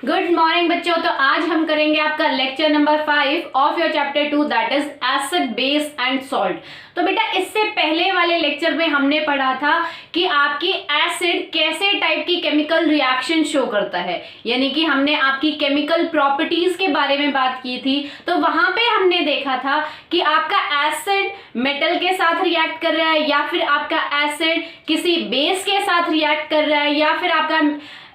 Good morning बच्चों। तो आज हम करेंगे आपका lecture number 5 of your chapter 2 that is acid base and salt. तो बेटा इससे पहले वाले लेक्चर में हमने पढ़ा था कि आपकी एसिड कैसे टाइप की केमिकल रिएक्शन शो करता है, यानी कि हमने आपकी केमिकल प्रॉपर्टीज के बारे में बात की थी। तो वहां पे हमने देखा था कि आपका एसिड मेटल के साथ रिएक्ट कर रहा है, या फिर आपका एसिड किसी बेस के साथ रिएक्ट कर रहा है, या फिर आपका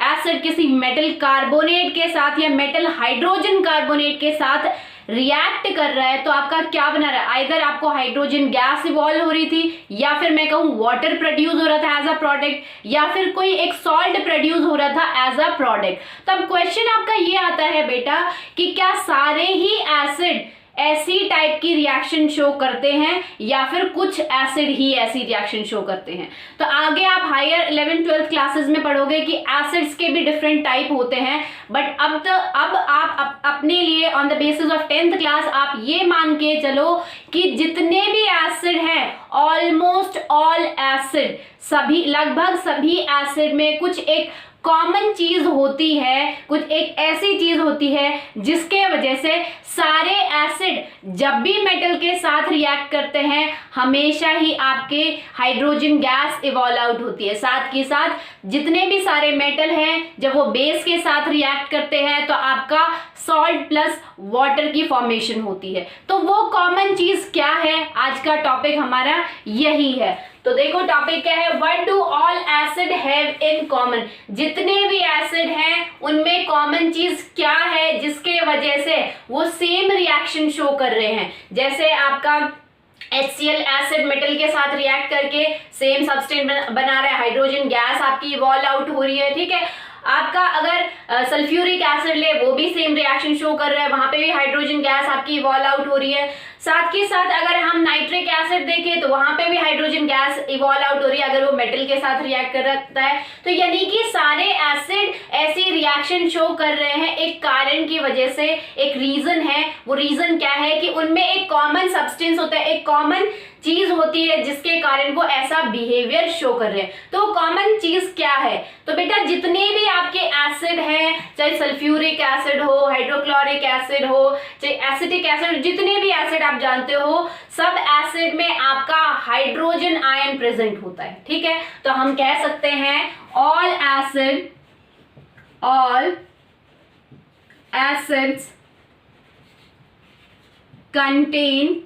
एसिड किसी मेटल कार्बोनेट के साथ या मेटल हाइड्रोजन कार्बोनेट के साथ रिएक्ट कर रहा है। तो आपका क्या बना रहा है, आइदर आपको हाइड्रोजन गैस इवॉल्व हो रही थी, या फिर मैं कहूं वाटर प्रोड्यूस हो रहा था एज अ प्रोडक्ट, या फिर कोई एक सॉल्ट प्रोड्यूस हो रहा था एज अ प्रोडक्ट। तब क्वेश्चन आपका ये आता है बेटा कि क्या सारे ही एसिड ऐसी टाइप की रिएक्शन शो करते हैं, या फिर कुछ एसिड ही ऐसी रिएक्शन शो करते हैं। तो आगे आप हायर 11th-12th क्लासेस में पढ़ोगे कि एसिड्स के भी डिफरेंट टाइप होते हैं, बट अब आप अपने लिए on the basis of 10th class आप ये मान के चलो कि जितने भी एसिड हैं, ऑलमोस्ट ऑल एसिड, सभी लगभग सभी एसिड में कुछ एक कॉमन चीज होती है, कुछ एक ऐसी चीज होती है जिसके वजह से सारे एसिड जब भी मेटल के साथ रिएक्ट करते हैं हमेशा ही आपके हाइड्रोजन गैस इवॉल्व आउट होती है। साथ के साथ जितने भी सारे मेटल हैं जब वो बेस के साथ रिएक्ट करते हैं तो आपका सॉल्ट प्लस वाटर की फॉर्मेशन होती है। तो वो कॉमन चीज क्या है, आज का टॉपिक हमारा यही है। तो देखो टॉपिक क्या है, what do all acid have in common. जितने भी एसिड हैं उनमें कॉमन चीज क्या है जिसके वजह से वो सेम रिएक्शन शो कर रहे हैं। जैसे आपका HCl एसिड मेटल के साथ रिएक्ट करके सेम सब्सटेंस बना रहा है, हाइड्रोजन गैस आपकी इवॉल्व आउट हो रही है, ठीक है। आपका अगर सल्फ्यूरिक एसिड ले वो भी सेम रिएक्शन शो कर रहा है, वहां पे भी हाइड्रोजन गैस आपकी इवॉल्व आउट हो रही है। साथ के साथ अगर हम नाइट्रिक एसिड देखें तो वहां पे भी हाइड्रोजन गैस इवॉल्व आउट हो रही है अगर वो मेटल के साथ रिएक्ट कर रहा है। तो यानी कि सारे एसिड ऐसी रिएक्शन शो कर रहे हैं एक कारण की वजह से, एक रीजन है। वो रीजन क्या है कि उनमें एक कॉमन सब्सटेंस होता है, एक कॉमन चीज होती है जिसके कारण वो ऐसा बिहेवियर शो कर रहे हैं। तो कॉमन चीज क्या है, तो बेटा जितने भी आपके एसिड हैं, चाहे सल्फ्यूरिक एसिड हो, हाइड्रोक्लोरिक एसिड हो, चाहे एसिटिक एसिड, जितने भी एसिड आप जानते हो सब एसिड में आपका हाइड्रोजन आयन प्रेजेंट होता है, ठीक है। तो हम कह सकते हैं ऑल एसिड्स कंटेन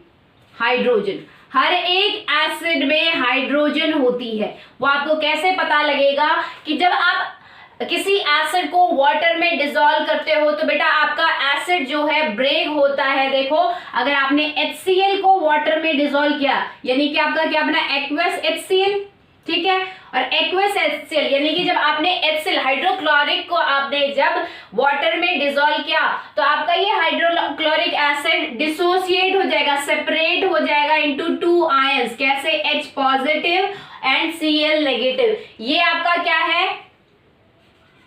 हाइड्रोजन। हर एक एसिड में हाइड्रोजन होती है। वो आपको कैसे पता लगेगा कि जब आप किसी एसिड को वाटर में डिसॉल्व करते हो तो बेटा आपका एसिड जो है ब्रेक होता है। देखो अगर आपने HCl को वाटर में डिसॉल्व किया यानी कि आपका क्या बना, एक्वस HCl, ठीक है। और एक्वस HCl यानी कि जब आपने HCl हाइड्रोक्लोरिक को आपने जब वाटर में डिसॉल्व किया तो आपका ये हाइड्रोक्लोरिक एसिड डिसोसिएट हो जाएगा, सेपरेट हो जाएगा इनटू 2 आयंस। कैसे, H positive and Cl negative. ये आपका क्या है,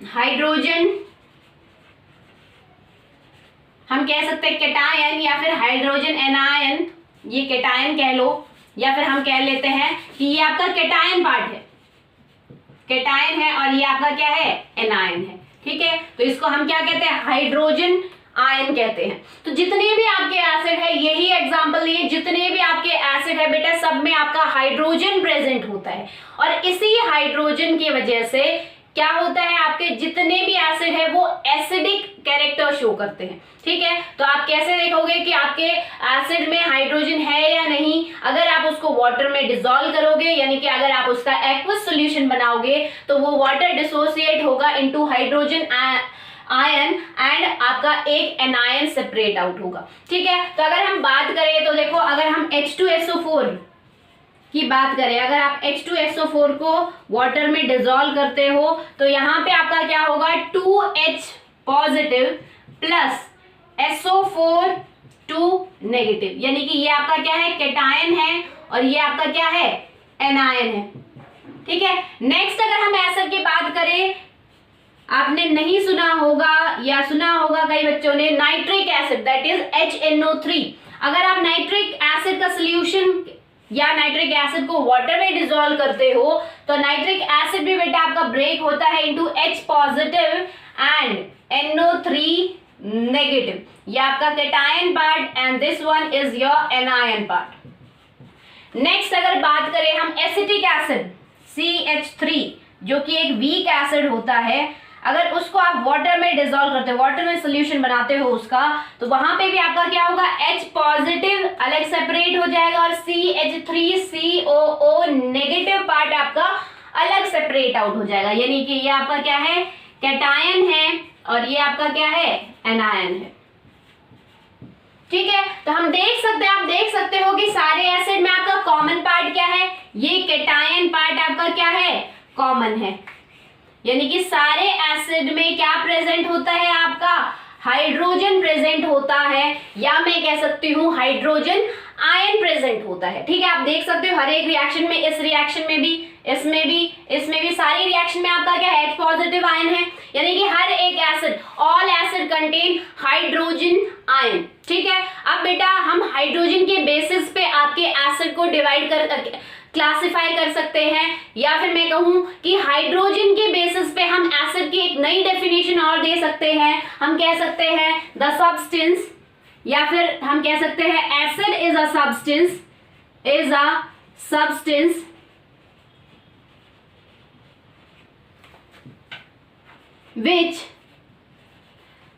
हाइड्रोजन, हम कह सकते हैं कैटायन या फिर हाइड्रोजन एनायन, ये कैटायन कह लो, या फिर हम कह लेते हैं कि ये आपका कैटायन पार्ट है, कैटायन है, और ये आपका क्या है, एनायन है, ठीक है। तो इसको हम क्या कहते हैं, हाइड्रोजन आयन कहते हैं। तो जितने भी आपके एसिड है, यही एग्जांपल लिए, जितने भी आपके एसिड है बेटा सब में आपका हाइड्रोजन प्रेजेंट होता है, और इसी हाइड्रोजन की वजह से क्या होता है, आपके जितने भी एसिड है वो एसिडिक कैरेक्टर शो करते हैं, ठीक है। तो आप कैसे देखोगे कि आपके एसिड में हाइड्रोजन है या नहीं, अगर आप उसको वाटर में डिसॉल्व करोगे यानी कि अगर आप उसका एक्वस सॉल्यूशन बनाओगे तो वो वाटर डिसोसिएट होगा इनटू हाइड्रोजन आयन एंड आपका एक एनायन सेपरेट आउट होगा, ठीक है। तो अगर हम बात करें तो देखो अगर हम H2SO4 की बात करें, अगर आप H2SO4 को वाटर में डिसॉल्व करते हो तो यहाँ पे आपका क्या होगा, 2H positive plus SO4 2 negative, यानी कि ये आपका क्या है, कैटायन है, और ये आपका क्या है, एनायन है, ठीक है। नेक्स्ट अगर हम एसिड की बात करें, आपने नहीं सुना होगा या सुना होगा कई बच्चों ने, nitric acid that is HNO3। अगर आप नाइट्रिक एसिड का सोल्यूशन या नाइट्रिक एसिड को वाटर में डिसॉल्व करते हो तो नाइट्रिक एसिड भी बेटा आपका ब्रेक होता है into H positive and NO3 negative, ये आपका cation part and this one is your anion part. Next अगर बात करें हम एसिटिक एसिड CH3 जो कि एक वीक एसिड होता है, अगर उसको आप वाटर में डिसॉल्व करते हो, वाटर में सोल्यूशन बनाते हो उसका, तो वहां पे भी आपका क्या होगा, H पॉजिटिव अलग सेपरेट हो जाएगा और CH3COO नेगेटिव पार्ट आपका अलग सेपरेट आउट हो जाएगा। यानी कि ये आपका क्या है, कैटायन है और ये आपका क्या है, एनायन है। ठीक है, तो हम देख सकते हैं, आप देख सकते हो कि सारे एसिड में आपका कॉमन पार्ट क्या है, ये कैटायन पार्ट आपका क्या है, कॉमन है। यानी कि सारे एसिड में क्या प्रेजेंट होता है, आपका हाइड्रोजन प्रेजेंट होता है, या मैं कह सकती हूँ हाइड्रोजन आयन प्रेजेंट होता है। ठीक है, आप देख सकते हो हर एक रिएक्शन में, इस रिएक्शन में भी, इसमें भी सारी रिएक्शन में आपका क्या है, H पॉजिटिव आयन है। यानी कि हर एक acid, all acid contain hydrogen ion. ठीक है, अब बेटा हम हाइड्रोजन के बेसिस पे आपके एसिड को डिवाइड कर क्लासिफाई कर सकते हैं, या फिर मैं कहूं कि हाइड्रोजन के बेसिस पे हम एसिड की एक नई डेफिनेशन और दे सकते हैं। हम कह सकते हैं द सब्सटेंस, या फिर हम कह सकते हैं acid is a substance which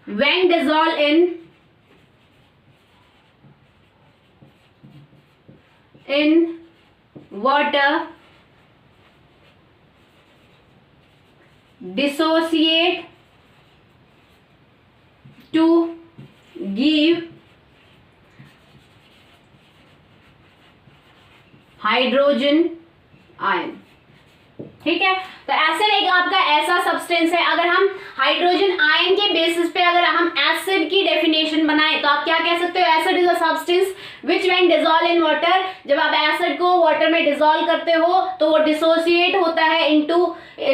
when dissolved in water dissociate to give hydrogen ion. ठीक है, तो एसिड एक आपका ऐसा सब्सटेंस है, अगर हम हाइड्रोजन आयन के बेसिस पे अगर हम एसिड की डेफिनेशन बनाएं तो आप क्या कह सकते हो, acid is a substance which when dissolve in water, जब आप एसिड को वाटर में डिसॉल्व करते हो तो वो डिसोसिएट होता है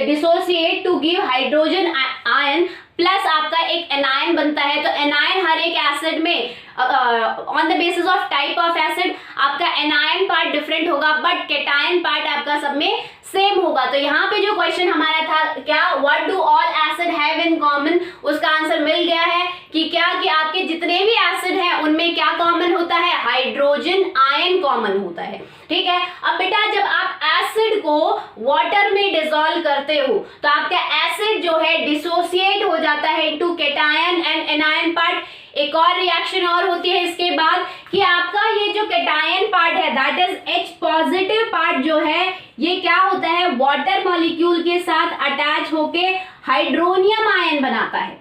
dissociate to give hydrogen ion, plus आपका एक एनायन बनता है। तो एनायन हर एक एसिड में on the basis of type of acid आपका एनायन पार्ट डिफरेंट होगा, बट कैटायन पार्ट आपका सब में सेम होगा। तो यहाँ पे जो क्वेश्चन हमारा था क्या, what do all acid have in common, उसका आंसर मिल गया है कि क्या, कि आपके जितने भी एसिड हैं उनमें क्या कॉमन होता है, हाइड्रोजन आयन कॉमन होता है। ठीक है, अब बेटा जब आप एसिड को वाटर में डिसॉल्व करते हो तो आपका एसिड जो है डिसोसिएट हो जाता है into cation and anion part. एक और रिएक्शन और होती है इसके बाद कि आपका ये जो कैटायन पार्ट है that is H positive part जो है, ये क्या होता है, वाटर मॉलिक्यूल के साथ अटैच होके हाइड्रोनियम आयन बनाता है,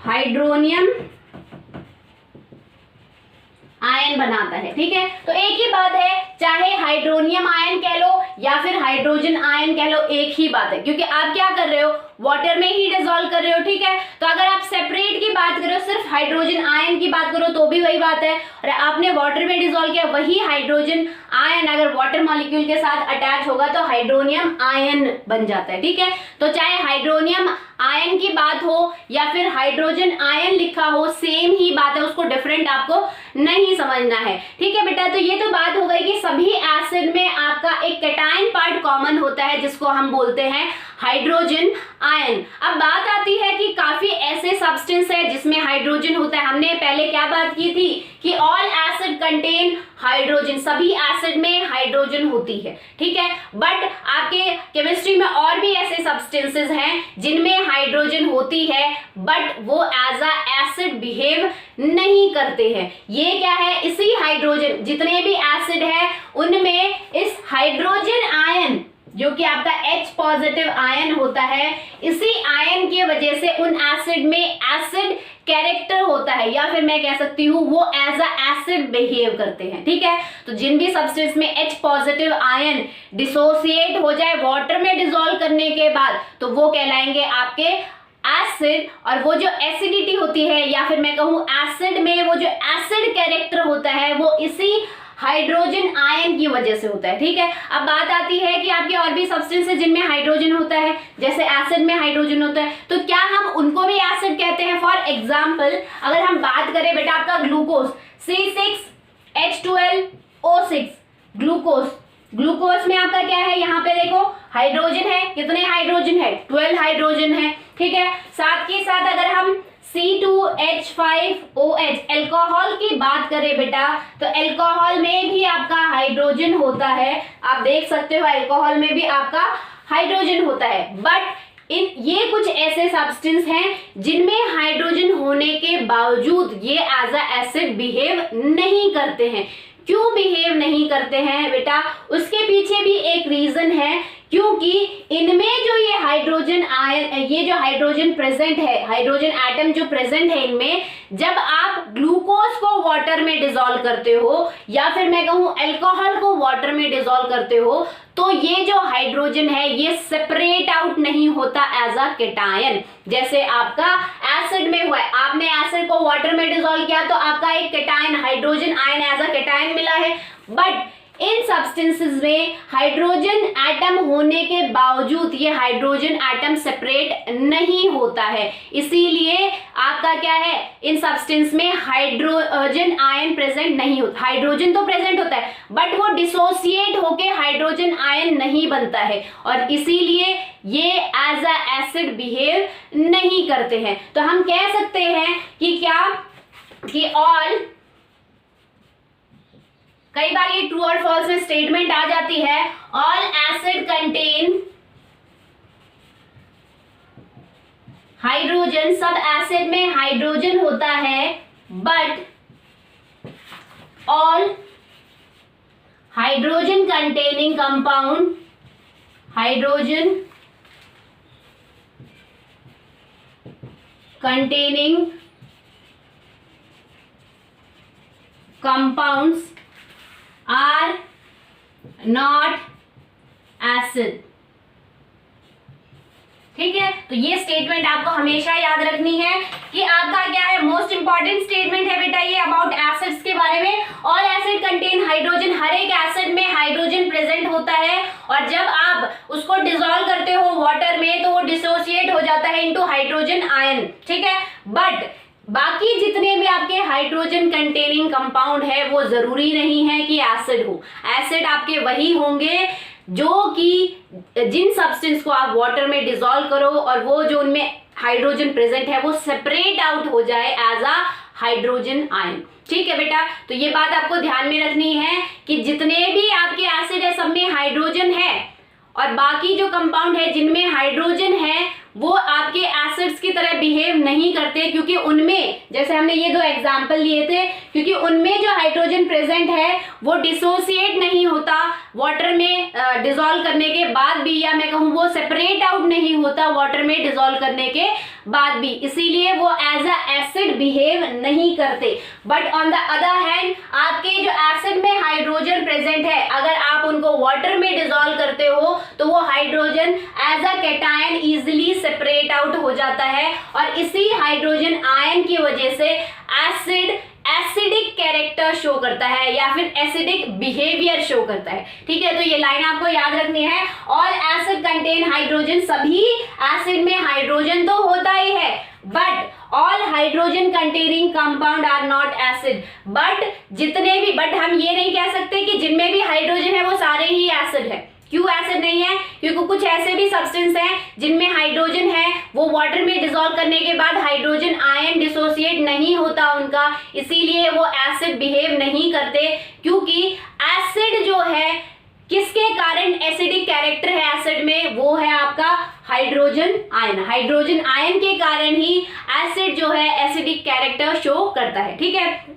हाइड्रोनियम आयन बनाता है। ठीक है, तो एक ही बात है, चाहे हाइड्रोनियम आयन कह लो या फिर हाइड्रोजन आयन कह लो, एक ही बात है, क्योंकि आप क्या कर रहे हो, वाटर में ही डिसॉल्व कर रहे हो। ठीक है, तो अगर आप सेपरेट की बात करो, सिर्फ हाइड्रोजन आयन की बात करो तो भी वही बात है, और आपने वाटर में डिसॉल्व किया, वही हाइड्रोजन आयन अगर वाटर मॉलिक्यूल के साथ अटैच होगा तो हाइड्रोनियम आयन बन जाता है। ठीक है, तो चाहे हाइड्रोनियम आयन की बात हो या फिर हाइड्रोजन आयन लिखा हो, सेम ही बात है, उसको डिफरेंट आपको नहीं समझना है। ठीक है बेटा, तो ये तो बात हो गई कि सभी एसिड में आपका एक कैटायन पार्ट कॉमन होता है जिसको हम बोलते हैं हाइड्रोजन आयन। अब बात आती है कि काफी ऐसे सब्सटेंस है जिसमें हाइड्रोजन होता है। हमने पहले क्या बात की थी कि ऑल एसिड कंटेन हाइड्रोजन, सभी एसिड में हाइड्रोजन होती है। ठीक है, बट आपके केमिस्ट्री में और भी ऐसे सब्सटेंसेस हैं जिनमें हाइड्रोजन होती है बट वो एज अ एसिड बिहेव नहीं करते हैं। ये क्या है, इसी हाइड्रोजन, जितने भी एसिड है उनमें इस हाइड्रोजन आयन जो कि आपका H पॉजिटिव आयन होता है, इसी आयन की वजह से उन एसिड में एसिड कैरेक्टर होता है, या फिर मैं कह सकती हूँ वो एज अ एसिड बिहेव करते हैं। ठीक है, तो जिन भी सब्सटेंस में H पॉजिटिव आयन डिसोसिएट हो जाए वाटर में डिसॉल्व करने के बाद तो वो कहलाएंगे आपके एसिड, और वो जो एसिडिटी होती है या फिर मैं कहूँ एसिड में वो जो एसिड कैरेक्टर होता है वो इसी हाइड्रोजन आयन की वजह से होता है। ठीक है, अब बात आती है कि आपके और भी सब्सटेंस है जिनमें हाइड्रोजन होता है, जैसे एसिड में हाइड्रोजन होता है, तो क्या हम उनको भी एसिड कहते हैं? फॉर एग्जाम्पल अगर हम बात करें बेटा आपका ग्लूकोज C6H12O6 ग्लूकोज, ग्लूकोज में आपका क्या है, यहाँ पे देखो हाइड्रोजन है, कितने हाइड्रोजन है, 12 हाइड्रोजन है, ठीक है। साथ के साथ अगर हम C2H5OH एल्कोहल की बात करें बेटा, तो एल्कोहल में भी आपका हाइड्रोजन होता है, आप देख सकते हो अल्कोहल में भी आपका हाइड्रोजन होता है। बट ये कुछ ऐसे सब्सटेंस हैं जिनमें हाइड्रोजन होने के बावजूद ये एज अ एसिड बिहेव नहीं करते हैं। क्यों बिहेव नहीं करते हैं बेटा, उसके पीछे भी एक रीजन है, क्योंकि इनमें जो ये हाइड्रोजन आयन, ये जो हाइड्रोजन प्रेजेंट है, हाइड्रोजन एटम जो प्रेजेंट है इनमें, जब आप ग्लूकोज को वाटर में डिसॉल्व करते हो या फिर मैं कहूं अल्कोहल को वाटर में डिसॉल्व करते हो, तो ये जो हाइड्रोजन है ये सेपरेट आउट नहीं होता एज अ केटायन, जैसे आपका एसिड में हुआ है। आपने एसिड को वाटर में डिसॉल्व किया तो आपका एक cation, hydrogen ion as a cation मिला है। बट इन सब्सटेंसेस में हाइड्रोजन एटम होने के बावजूद ये हाइड्रोजन एटम सेपरेट नहीं होता है, इसीलिए आपका क्या है, इन सब्सटेंस में हाइड्रोजन आयन प्रेजेंट नहीं होता। हाइड्रोजन तो प्रेजेंट होता है बट वो डिसोसिएट होके हाइड्रोजन आयन नहीं बनता है, और इसीलिए ये एज अ एसिड बिहेव नहीं करते हैं। तो हम कह सकते हैं कि क्या, कि ऑल, कई बार ये ट्रू और फॉल्स में स्टेटमेंट आ जाती है, ऑल एसिड कंटेन हाइड्रोजन, सब एसिड में हाइड्रोजन होता है, but all hydrogen containing compound, hydrogen containing compounds are not acid. ठीक है, तो ये स्टेटमेंट आपको हमेशा याद रखनी है कि आपका क्या है, मोस्ट इंपॉर्टेंट स्टेटमेंट है बेटा ये अबाउट एसिड्स के बारे में। ऑल एसिड कंटेन हाइड्रोजन, हर एक एसिड में हाइड्रोजन प्रेजेंट होता है, और जब आप उसको डिसॉल्व करते हो वाटर में तो वो डिसोसिएट हो जाता है इनटू हाइड्रोजन आयन। ठीक है, बट बाकी जितने भी आपके हाइड्रोजन कंटेनिंग कंपाउंड है वो जरूरी नहीं है कि एसिड हो। एसिड आपके वही होंगे जो कि जिन सब्सटेंस को आप वाटर में डिसॉल्व करो और वो जो उनमें हाइड्रोजन प्रेजेंट है वो सेपरेट आउट हो जाए एज अ हाइड्रोजन आयन। ठीक है बेटा, तो ये बात आपको ध्यान में रखनी है कि जितने भी आपके एसिड है सब में हाइड्रोजन है, और बाकी जो कंपाउंड है जिनमें हाइड्रोजन है वो आपके एसिड्स की तरह बिहेव नहीं करते, क्योंकि उनमें, जैसे हमने ये दो एग्जांपल लिए थे, क्योंकि उनमें जो हाइड्रोजन प्रेजेंट है वो डिसोसिएट नहीं होता वाटर में डिसॉल्व करने के बाद भी, या मैं कहूँ वो सेपरेट आउट नहीं होता वाटर में डिसॉल्व करने के बाद भी, इसीलिए वो एज अ एसिड बिहेव नहीं करते। But on the other hand आपके जो एसिड में हाइड्रोजन प्रेजेंट है, अगर आप उनको वाटर में डिसॉल्व करते हो तो वो hydrogen as a cation easily separate out हो जाता है, और इसी हाइड्रोजन आयन की वजह से एसिड एसिडिक कैरेक्टर शो करता है या फिर एसिडिक बिहेवियर शो करता है। ठीक है, तो ये लाइन आपको याद रखनी है, ऑल एसिड कंटेन हाइड्रोजन, सभी एसिड में हाइड्रोजन तो होता ही है, but all hydrogen containing compound are not acid. But जितने भी, बट हम ये नहीं कह सकते कि जिनमें भी हाइड्रोजन है वो सारे ही एसिड है। क्यों एसिड नहीं है? क्योंकि कुछ ऐसे भी सब्सटेंस हैं जिनमें हाइड्रोजन है, वो वाटर में डिसॉल्व करने के बाद हाइड्रोजन आयन डिसोसिएट नहीं होता उनका, इसीलिए वो एसिड बिहेव नहीं करते। क्योंकि एसिड जो है किसके कारण एसिडिक कैरेक्टर है एसिड में, वो है आपका हाइड्रोजन आयन। हाइड्रोजन आयन के कारण ही एसिड जो है एसिडिक कैरेक्टर शो करता है। ठीक है,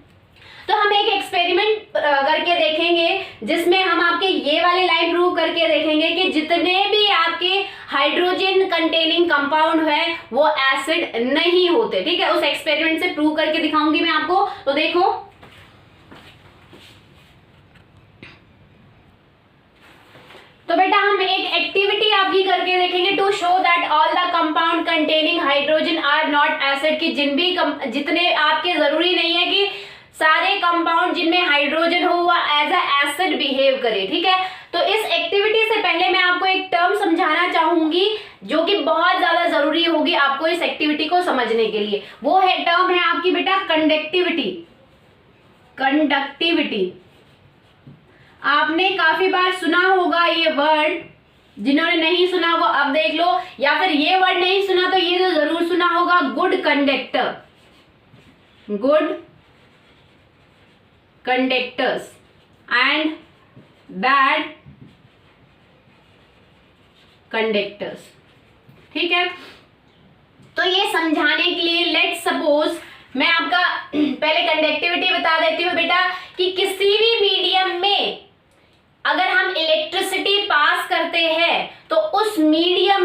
तो हम एक एक्सपेरिमेंट करके देखेंगे जिसमें हम आपके ये वाली लाइन प्रूव करके देखेंगे कि जितने भी आपके हाइड्रोजन कंटेनिंग कंपाउंड है वो एसिड नहीं होते। ठीक है, उस एक्सपेरिमेंट से प्रूव करके दिखाऊंगी मैं आपको। तो देखो, तो बेटा हम एक एक्टिविटी आपकी करके देखेंगे to show that all the compound containing hydrogen are not acid, की जितने आपके जरूरी नहीं है कि सारे कंपाउंड जिनमें हाइड्रोजन हो वह एज अ एसिड बिहेव करे। ठीक है, तो इस एक्टिविटी से पहले मैं आपको एक टर्म समझाना चाहूंगी जो कि बहुत ज्यादा जरूरी होगी आपको इस एक्टिविटी को समझने के लिए। वो है टर्म है आपकी बेटा कंडक्टिविटी। कंडक्टिविटी आपने काफी बार सुना होगा ये वर्ड, जिन्होंने नहीं सुना वो अब देख लो, या फिर ये वर्ड नहीं सुना तो ये तो जरूर सुना होगा, good conductor, good conductors and bad conductors. ठीक है, तो ये समझाने के लिए लेट्स सपोज मैं आपका पहले कंडक्टिविटी बता देती हूँ बेटा, कि किसी भी मीडियम में अगर हम इलेक्ट्रिसिटी पास करते हैं तो उस मीडियम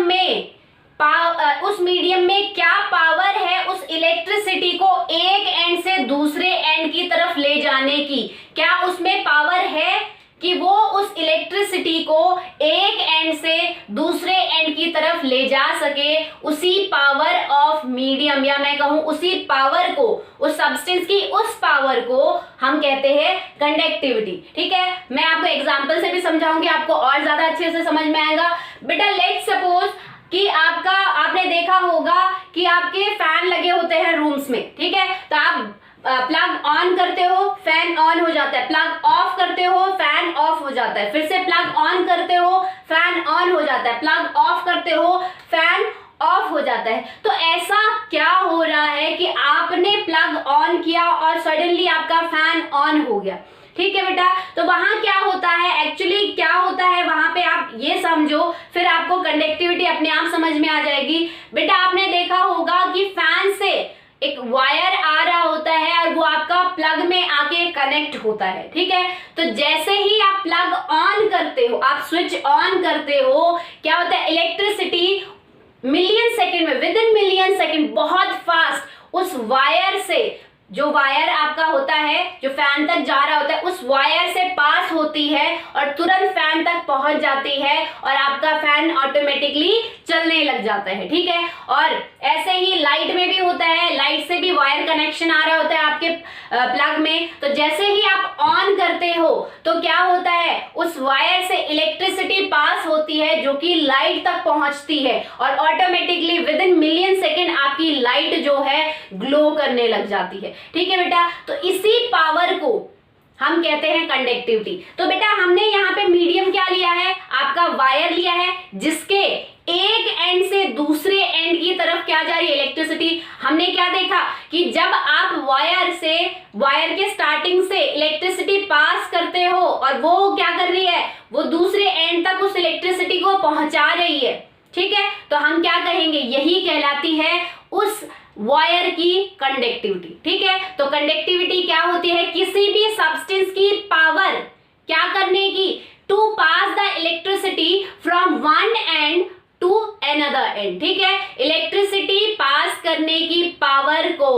में क्या पावर है उस इलेक्ट्रिसिटी को एक एंड से दूसरे एंड की तरफ ले जाने की, क्या उसमें पावर है कि वो उस इलेक्ट्रिसिटी को एक एंड से दूसरे एंड की तरफ ले जा सके। उसी पावर ऑफ मीडियम, या मैं कहूं उसी पावर को, उस सब्सटेंस की उस पावर को हम कहते हैं कंडक्टिविटी। ठीक है, मैं आपको एग्जांपल से भी समझाऊंगी, आपको और ज्यादा अच्छे से समझ में आएगा। बेटा लेट्स सपोज कि आपने देखा होगा कि आपके फैन लगे होते हैं रूम्स में। ठीक है, तो आप प्लग ऑन करते हो, फैन ऑन हो जाता है, प्लग ऑफ करते हो, फैन ऑफ हो जाता है, फिर से प्लग ऑन करते हो, फैन ऑन हो जाता है, प्लग ऑफ करते हो, फैन ऑफ हो जाता है। तो ऐसा क्या हो रहा है कि आपने प्लग ऑन किया और सडनली आपका फैन ऑन हो गया। ठीक है बेटा, तो वहां क्या होता है, एक्चुअली क्या होता है वहां पे, आप ये समझो, फिर आपको कंडक्टिविटी अपने आप समझ में आ जाएगी। बेटा आपने देखा होगा कि फैन से एक वायर आ रहा होता है और वो आपका प्लग में आके कनेक्ट होता है। ठीक है, तो जैसे ही आप प्लग ऑन करते हो, आप स्विच ऑन करते हो, क्या होता है, इलेक्ट्रिसिटी मिलियन सेकंड में, विद इन मिलियन सेकंड, बहुत फास्ट उस वायर से, जो वायर आपका होता है जो फैन तक जा रहा होता है, उस वायर से पास होती है और तुरंत फैन तक पहुंच जाती है और आपका फैन ऑटोमेटिकली चलने लग जाता है। ठीक है, और ऐसे ही लाइट में भी होता है, लाइट से भी वायर कनेक्शन आ रहा होता है आपके प्लग में। तो जैसे ही आप ऑन करते हो तो क्या होता है, उस वायर से इलेक्ट्रिसिटी पास होती है जो कि लाइट तक पहुंचती है और automatically with in million second आपकी लाइट जो है ग्लो करने लग जाती है। ठीक है बेटा, तो इसी पावर को हम कहते हैं कंडक्टिविटी। तो बेटा हमने यहाँ पे मीडियम क्या लिया है, आपका वायर लिया है, जिसके एक एंड से दूसरे एंड की तरफ क्या जा रही है, इलेक्ट्रिसिटी। हमने क्या देखा कि जब आप वायर के स्टार्टिंग से इलेक्ट्रिसिटी पास करते हो और वो क्या कर रही है, वो दूसरे एंड तक उस इलेक्ट्रिसिटी को पहुंचा रही है। ठीक है, तो हम क्या कहेंगे, यही कहलाती है उस वायर की कंडक्टिविटी। ठीक है, तो कंडक्टिविटी क्या होती है, किसी भी सब्सटेंस की पावर क्या करने की, to pass the electricity from one end to another end. ठीक है, इलेक्ट्रिसिटी पास करने की पावर को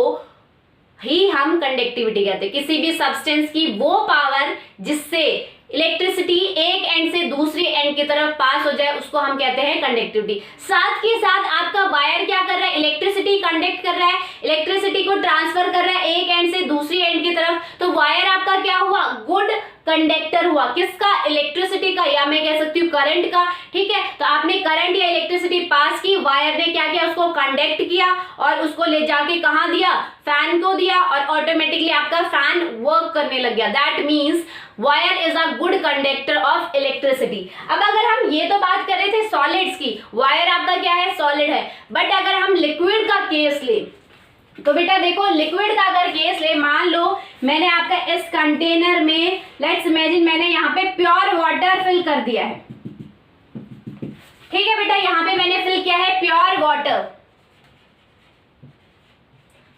ही हम कंडक्टिविटी कहते हैं, किसी भी सब्सटेंस की वो पावर जिससे इलेक्ट्रिसिटी एक एंड से दूसरी एंड की तरफ पास हो जाए, उसको हम कहते हैं कंडक्टिविटी। साथ के साथ आपका वायर क्या कर रहा है, इलेक्ट्रिसिटी कंडक्ट कर रहा है, इलेक्ट्रिसिटी को ट्रांसफर कर रहा है एक एंड से दूसरी एंड की तरफ। तो वायर आपका क्या हुआ, गुड कंडक्टर हुआ, किसका, इलेक्ट्रिसिटी का, या मैं कह सकती हूँ करंट का। ठीक है, तो आपने करंट या इलेक्ट्रिसिटी पास की, वायर ने क्या किया, उसको कंडक्ट किया और उसको ले जाके कहाँ दिया, फैन को दिया, और ऑटोमेटिकली आपका फैन वर्क करने लग गया। That means wire is a good conductor of electricity. अब अगर हम ये तो बात कर रहे थे सॉलिड्स की, वायर आपका क्या है, सॉलिड है, बट अगर हम लिक्विड का केस ले तो बेटा देखो, लिक्विड का अगर केस ले, मान लो मैंने आपका इस कंटेनर में, लेट्स इमेजिन मैंने यहाँ पे प्योर वाटर फिल कर दिया है। ठीक है बेटा, यहाँ पे मैंने फिल किया है प्योर वाटर।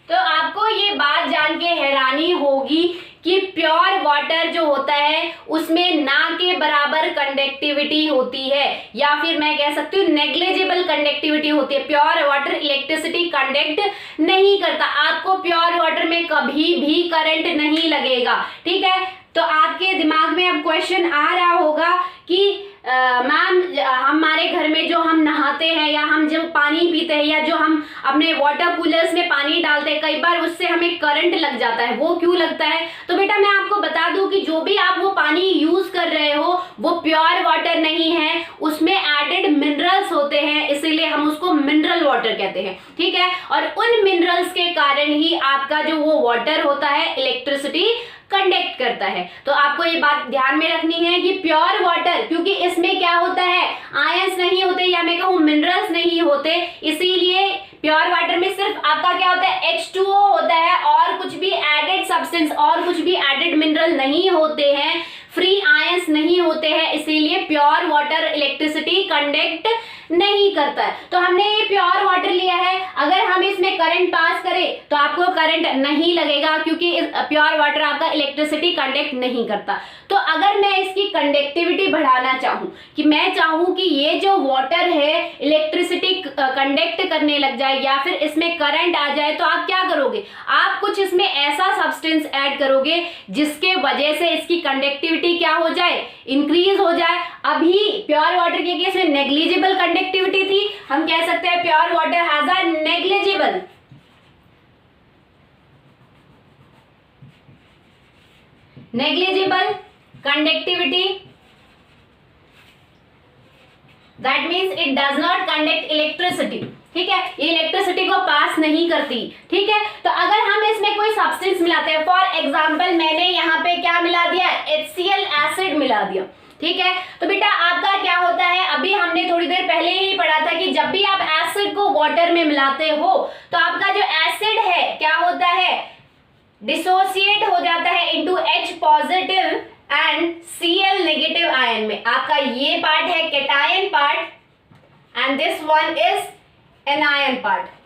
तो आपको ये बात जान के हैरानी होगी कि प्योर वाटर जो होता है उसमें ना के बराबर कंडक्टिविटी होती है, या फिर मैं कह सकती हूँ नेग्लिजिबल कंडक्टिविटी होती है। प्योर वाटर इलेक्ट्रिसिटी कंडक्ट नहीं करता, आपको प्योर वाटर में कभी भी करंट नहीं लगेगा। ठीक है, तो आपके दिमाग में अब क्वेश्चन आ रहा होगा कि मैम हमारे घर में जो हम नहाते हैं या हम जो पानी पीते हैं या जो हम अपने वाटर कूलर्स में पानी डालते हैं, कई बार उससे हमें करंट लग जाता है। वो क्यों लगता है, तो बेटा मैं आपको बता दूं कि जो भी आप वो पानी यूज कर रहे हो वो प्योर वाटर नहीं है, उसमें एडेड मिनरल्स होते हैं, इसीलिए हम उसको मिनरल वाटर कहते हैं। ठीक है, और उन मिनरल्स के कारण ही आपका जो वो वाटर होता है इलेक्ट्रिसिटी कंडक्ट करता है। तो आपको ये बात ध्यान में रखनी है कि प्योर वाटर, क्योंकि इसमें क्या होता है, आयंस नहीं होते या मैं कहूँ मिनरल्स नहीं होते, इसीलिए प्योर वाटर में सिर्फ आपका क्या होता है, H2O होता है और कुछ भी एडेड सब्सटेंस और कुछ भी एडेड मिनरल नहीं होते हैं, फ्री आयंस नहीं होते हैं, इसीलिए प्योर वाटर इलेक्ट्रिसिटी कंडक्ट नहीं करता है। तो हमने ये प्योर वाटर लिया है, अगर हम इसमें करंट पास करें तो आपको करंट नहीं लगेगा, क्योंकि प्योर वाटर आपका इलेक्ट्रिसिटी कंडक्ट नहीं करता। तो अगर मैं इसकी कंडक्टिविटी बढ़ाना चाहूँ, कि मैं चाहूँ कि ये जो वाटर है इलेक्ट्रिसिटी कंडक्ट करने लग जाए या फिर इसमें करंट आ जाए, तो आप क्या करोगे, आप कुछ इसमें ऐसा सब्सटेंस ऐड करोगे जिसके वजह से इसकी कंडक्टिविटी क्या हो जाए, इंक्रीज हो जाए। अभी प्योर वाटर के केस में नेग्लिजिबल कंडक्टिविटी थी, हम कह सकते हैं pure water has a negligible conductivity, that means it does not conduct electricity. ठीक है, ये इलेक्ट्रिसिटी को पास नहीं करती। ठीक है, तो अगर हम इसमें कोई सब्सटेंस मिलाते हैं, फॉर एग्जांपल मैंने यहाँ पे क्या मिला दिया, HCl एसिड मिला दिया। ठीक है, तो बेटा आपका क्या होता है, अभी हमने थोड़ी देर पहले ही पढ़ा था कि जब भी आप एसिड को वाटर में मिलाते हो तो आपका जो एसिड है क्या होता है, डिसोसिएट हो जाता है into H positive and Cl negative ion में। आपका ये पार्ट है cation part and this one is anion part.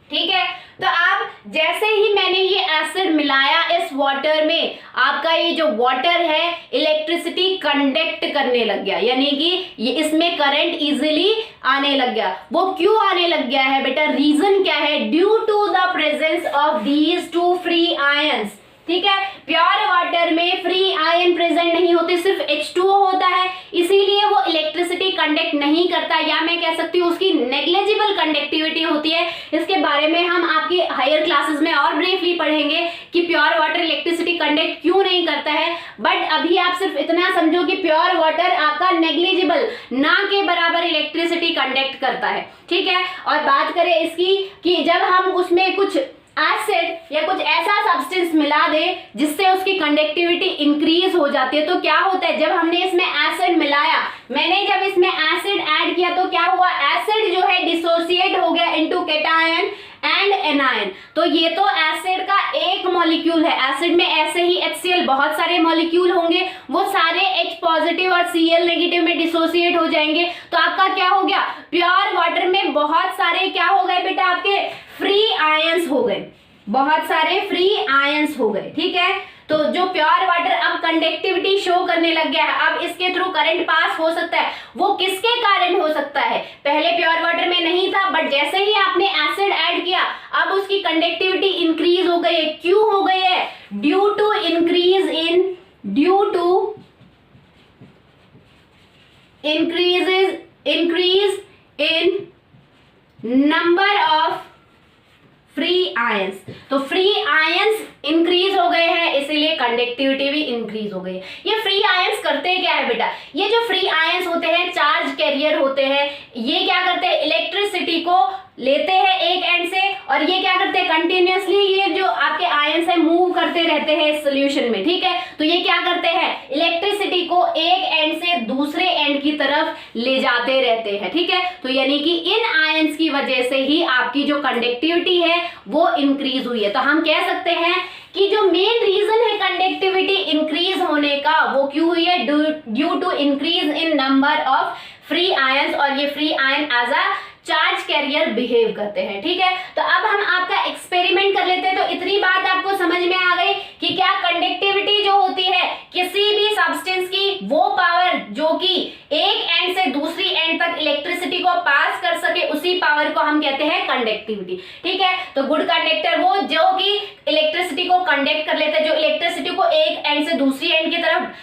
ठीक है, तो आप जैसे ही मैंने ये एसिड मिलाया इस वाटर में, आपका ये जो वाटर है इलेक्ट्रिसिटी कंडक्ट करने लग गया, यानी कि ये इसमें करंट इजीली आने लग गया। वो क्यों आने लग गया है बेटा, रीजन क्या है, due to the presence of these two free ions. ठीक है, प्योर वाटर में फ्री आयन प्रेजेंट नहीं होते, सिर्फ H2O होता है, इसीलिए वो इलेक्ट्रिसिटी कंडक्ट नहीं करता, या मैं कह सकती हूँ उसकी नेग्लिजिबल कंडक्टिविटी होती है। इसके बारे में हम आपकी हायर क्लासेस में और ब्रीफली पढ़ेंगे कि प्योर वाटर इलेक्ट्रिसिटी कंडक्ट क्यों नहीं करता है। बट अभी आप सिर्फ इतना समझो कि प्योर वाटर आपका नेग्लिजिबल, ना के बराबर इलेक्ट्रिसिटी कंडक्ट करता है। ठीक है, और बात करें इसकी कि जब हम उसमें कुछ एसिड या कुछ ऐसा सब्सटेंस मिला दे जिससे उसकी कंडक्टिविटी इंक्रीज हो जाती है, तो क्या होता है, जब हमने इसमें एसिड मिलाया, मैंने जब इसमें एसिड ऐड किया तो क्या हुआ, एसिड जो है डिसोसिएट हो गया इनटू कैटायन एंड एनायन। तो ये तो एसिड का एक मॉलिक्यूल है, एसिड में ऐसे ही HCl बहुत सारे मॉलिक्यूल होंगे, वो सारे H पॉजिटिव और Cl नेगेटिव में डिसोसिएट हो जाएंगे। तो आपका क्या हो गया, प्योर वाटर में बहुत सारे क्या हो गए बेटा, आपके फ्री आयंस हो गए, बहुत सारे फ्री आयंस हो गए। ठीक है, तो जो प्योर वाटर अब कंडक्टिविटी शो करने लग गया है, अब इसके थ्रू करंट पास हो सकता है, वो किसके कारण हो सकता है, पहले प्योर वाटर में नहीं था, बट जैसे ही आपने एसिड ऐड किया अब उसकी कंडक्टिविटी इंक्रीज हो गई है। क्यों हो गई है, due to increase in number of free ions. तो फ्री आयंस इंक्रीज हो गए हैं, इसीलिए कंडक्टिविटी भी इंक्रीज हो गई है। ये फ्री आयंस करते क्या है बेटा, ये जो फ्री आयंस होते हैं चार्ज कैरियर होते हैं, ये क्या करते हैं, इलेक्ट्रिसिटी को लेते हैं एक एंड से, और ये क्या करते हैं, कंटिन्यूअसली ये जो आपके आयंस है मूव करते रहते हैं इस सॉल्यूशन में। ठीक है, तो ये क्या करते हैं, इलेक्ट्रिसिटी को एक एंड से दूसरे एंड की तरफ ले जाते रहते हैं। ठीक है, तो यानी कि इन आयंस की वजह से ही आपकी जो कंडक्टिविटी है वो इंक्रीज हुई है। तो हम कह सकते हैं कि जो मेन रीजन है कंडक्टिविटी इंक्रीज होने का वो क्यों हुई है, due to increase in number of free ions, और ये free ion as a charge carrier behave करते हैं। ठीक है, तो अब हम आपका एक्सपेरिमेंट कर लेते हैं। तो इतनी बात आपको समझ में आ गई कि क्या कंडक्टिविटी जो होती है किसी भी सब्सटेंस की, वो पावर जो कि एक एंड से दूसरी एंड तक इलेक्ट्रिसिटी को पास कर सके, उसी पावर को हम कहते हैं कंडक्टिविटी। ठीक है, तो गुड कंडक्टर वो जो कि इलेक्ट्रिसिटी को कंडक्ट कर लेते हैं, जो इलेक्ट्रिसिटी को एक एंड से दूसरी एंड की तरफ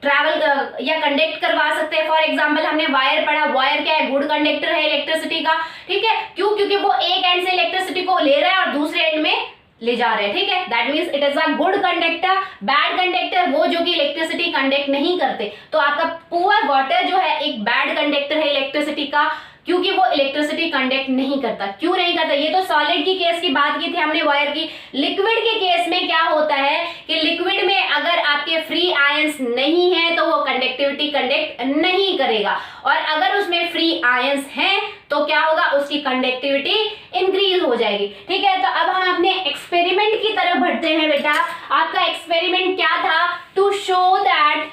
ट्रैवल या कंडक्ट करवा सकते हैं। फॉर एग्जांपल हमने वायर पढ़ा, वायर क्या है, गुड कंडक्टर है इलेक्ट्रिसिटी का। ठीक है, क्यों, क्योंकि वो एक एंड से इलेक्ट्रिसिटी को ले रहा है और दूसरे एंड में ले जा रहे हैं। ठीक है, that means it is a good conductor. Bad conductor वो जो कि इलेक्ट्रिसिटी कंडक्ट नहीं करते। तो आपका पुअर वाटर जो है एक बैड कंडक्टर है इलेक्ट्रिसिटी का। क्योंकि वो इलेक्ट्रिसिटी कंडक्ट नहीं करता। क्यों नहीं करता? ये तो सॉलिड की केस की बात की थी हमने वायर की। लिक्विड के केस में क्या होता है कि लिक्विड में अगर आपके फ्री आयंस नहीं है तो वो कंडक्टिविटी कंडक्ट नहीं करेगा, और अगर उसमें फ्री आयंस हैं तो क्या होगा, उसकी कंडक्टिविटी इंक्रीज हो जाएगी। ठीक है, तो अब हम अपने एक्सपेरिमेंट की तरफ बढ़ते हैं। बेटा आपका एक्सपेरिमेंट क्या था? To show that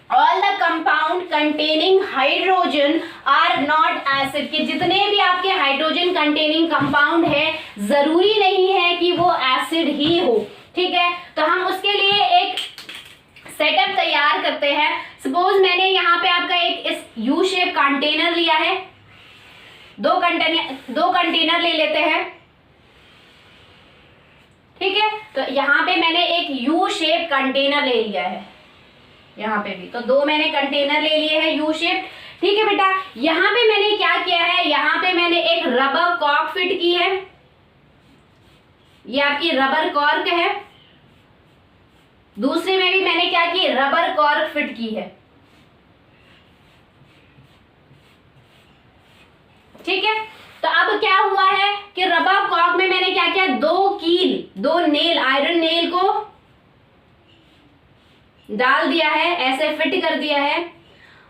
all the compound containing hydrogen are not acid, कि जितने भी आपके हाइड्रोजन कंटेनिंग कंपाउंड है जरूरी नहीं है कि वो एसिड ही हो। ठीक है, तो हम उसके लिए एक सेटअप तैयार करते हैं। सपोज मैंने यहाँ पे आपका एक इस यू शेप कंटेनर लिया है, दो कंटेनर ले लेते हैं। ठीक है, तो यहाँ पे मैंने एक यू शेप कंटेनर ले लिया है, यहाँ पे भी तो दो मैंने कंटेनर ले लिए हैं यू शेप। ठीक है बेटा, यहाँ पे मैंने क्या किया है, यहाँ पे मैंने एक रबर कॉर्क फिट की है, ये आपकी रबर कॉर्क है। दूसरे में भी मैंने क्या की, रबर कॉर्क फिट की है। ठीक है, तो अब क्या हुआ है कि रबर कॉर्क में मैंने क्या किया, दो नेल आयरन नेल को डाल दिया है, ऐसे फिट कर दिया है,